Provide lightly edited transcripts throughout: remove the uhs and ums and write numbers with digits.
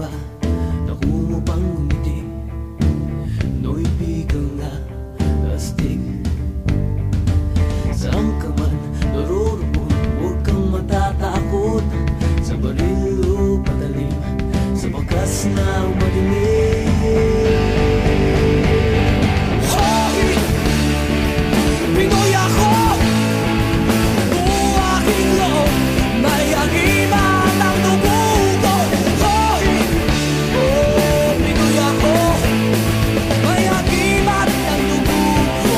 ba nakuha pang ngumiti? No'y bigang na astig. Saan ka man naroroon, huwag kang matatakot. Sa baril o patalim, sa bakas na madilim. Hoy! Pinoy ako! Buong aking loob, may agiman ang dugo ko. Hoy! Oh, Pinoy ako, may agiman ang dugo ko.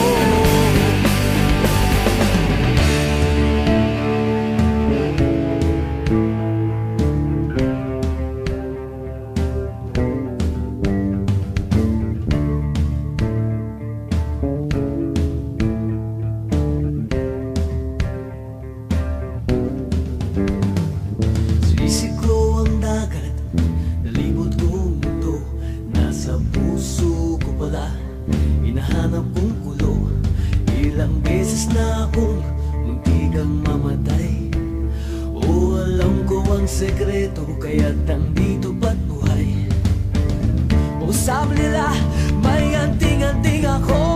Isip ko ang dagat, nalibot kong mundo. Nasa puso ko pala, hinahanap kong kulo. Ilang beses na akong muntikang mamatay. O alam ko ang sekreto, kaya't nandito ba't buhay? O sabi nila, may anting-anting ako.